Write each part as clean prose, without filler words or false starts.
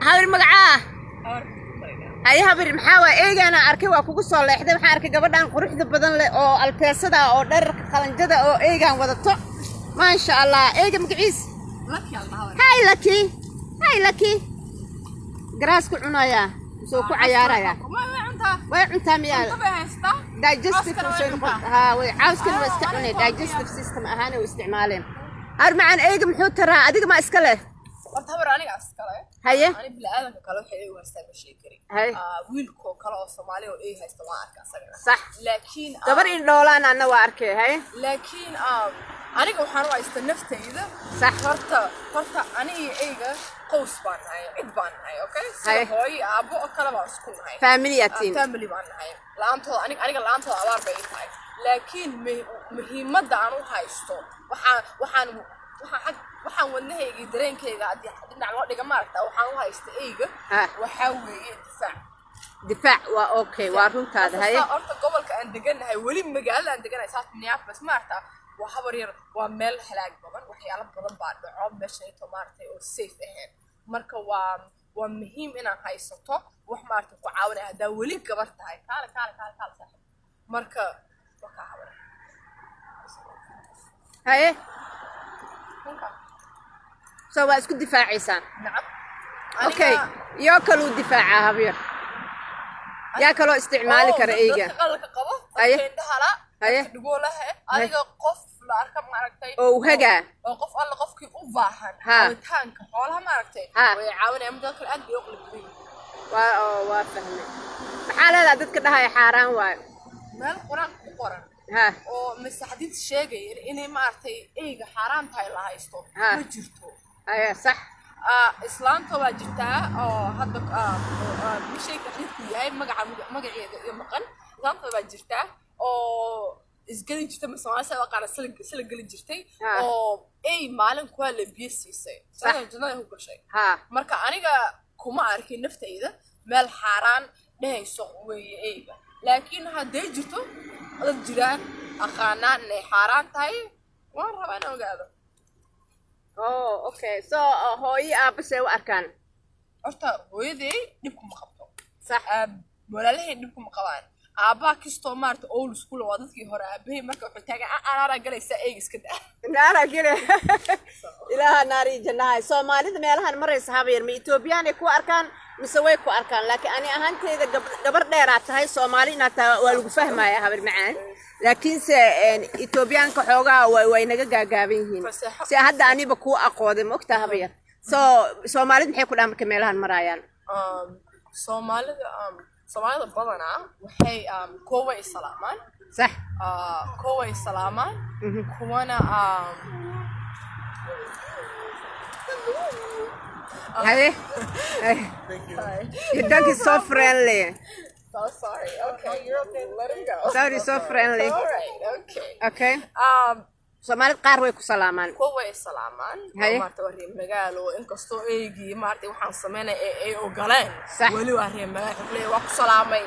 هاي مقعاه هاي هبر محاوى إيه أنا أركي وأكوكو صالح ده محارك قبضان قروح ده بدن له أو الكاسة أو در خلنجة أو إيه كان وضعته ما شاء الله إيه مقعيس هاي لكي جراسك عنايا سوكو عيارة يا وعنتا ميال دايجستيف ها وعاوز كل ما استعمله دايجستيف سيستم أهاني واستعمالهم أرمعن إيه محوت ترى أديك ما إسكله horta aniga askale haye ani bilaadanka kale waxa ay waastaan sheekari wiilko kale oo Soomaali oo ay haysto waa arka asaga sax laakiin gabar in dhoolaan ana waa arkay haye laakiin aniga waxaan waaysta naftayda sax horta aniga ayga qoys baan nahay cid baan nahay okay hooy aabo oo kale baan isku nahay family baan nahay laantooda aniga laantooda abaar bay tahay laakiin muhiimadda aan u haysto waxaan wadnahayga dareenkayga dhinac loo dhiga maaragtaa waxaan u haysta eyga waxaa weeye difaac waa okay waa runtaada haye horta gobolka aan deganahay weli magaalada aan deganahay saas Minneapolis maaragtaa waa habar yar waa meel halaag badan waxyaalo badan baa dhaco meesha maaragtay oo safe ahayn marka waa muhiim inaan haysato wax maaragtay ku caawinaya hadaa weli gabar tahay kaale saaxiib marka wakaa habar haye سو اسكو دفاع عيسان نعم اوكي ياكلوا دفاع هبير ياكلوا استعمالي كرئيجة قلك قبه ايه دهلا دغولها اديga qof la arka maaragtay oo haga oo qof alla qofkii u baahan taanka xoolaha maaragtay way caawinayaan dadka aad bay u qalbiyeen waa fahmay maxaa leedahay dadka dhahay xaraan waay meel quraan ku qoran oo masaxdid sheegay inay maaragtay eyga xaraan tahay la haysto ma jirto ايه صح اسلامته waa jirtaa oo hadda bishay ka xidku yahay magaceeda iyo maqan islamta waa jirtaa oo isgalin jirtay mas'aalaha waa qaar sila galin jirtay oo ay maalin ku la biyo siisay sanan jannada u gashay marka aniga kuma arkin naftayda meel xaraan dhehayso weeye eyga laakiin haday jirto dad jiraan aqaanaan inay xaraan tahay waan rabaa inaan ogaado اوكي سو هوي ابسي واركان horta hooyaday dhibku ma qabto sax walaalahay dhibku ma qabaan aaba kisto maarta old school waa dadkii hore aabay marka wuxuu taagan aan galaysa eeg iska daa naara gire ilaaha naari jannahay Soomaalida meelahan maraysa habeer ma Ethiopian ku arkaan mise way ku arkaan laakiin ani ahaantayda gabar dheeraad tahay Soomaalina waa lagu fahmayaa habeer macaan laakiin se Ethiopian ka xoogaa way naga gaagaaban yihiin si hadda aniba ku aqooday ma ogtaa habeer Soomaalida maxay ku dhamarka meelahan marayaan Soomaalida badanaa waxay kooway salaamaan صح كوي سلامان كوانا هاي your dog is so friendly so sorry okay you're okay let him go sorry so friendly all right okay Soomaalid qaar way ku salaamaan kuway salaamaan maarta wareey magaalo inkastoo eegi maartay waxaan sameynay ay ogolaan wali wareey magaalo waa ku salaamay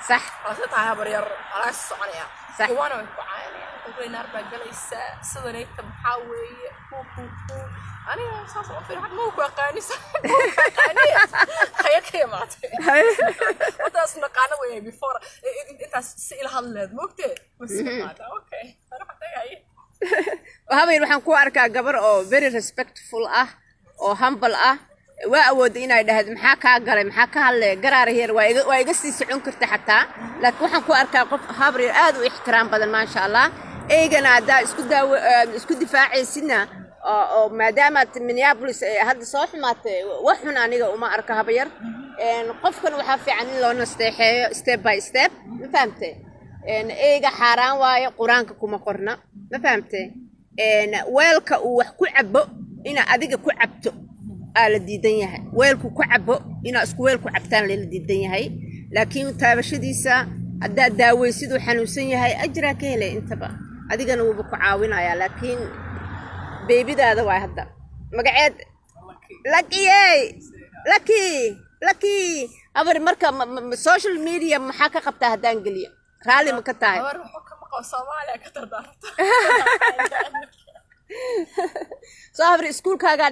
صح أصلاً هاي برير على الصعنية صح وانا وقعاني أقول نربى جلسة صدري تبحاوي أنا صار في حد مو قاني قاني خيك يا معتي وده أصلا قانا ويا بفور أنت سئل هاللد مو كتير بس هذا أوكي أنا حتى جاي وهذا يروح نكون أركا جبر أو very respectful أو humble وأود إن هذا محاك قري محاك هالجرار هير ويقصي سعون كرت حتى لكن وحن كو أركا قف هابري آد واحترام بدل ما شاء الله إيجنا دا اسكو دفاعي سنة أو ما دامت مينيابوليس هذا صح مات وحنا أنا وما أركا هابير إن قفكن وحافي عن لون استيحي ستيب باي ستيب ما فهمتي إن إيجا حرام واي قرانك كوما قرنا ما فهمتي إن ويلك وحكو عبو إن أديك كو عبتو ala diidan yahay weelku ku cabo ina isku weelku cabtaan la diidan yahay laakiin taabashadiisa hadda daawaysid uu xanuunsan yahay ajra ka helay intaba adigana wuu ku caawinaya laakiin beebidaada waa hadda magaceed lucky abar marka social media maxaa ka qabtaa hadaan galiyo raali ma ka tahay abar wuxuu ka maqo Soomaaliya ka tardarta soo abar iskuulkaaga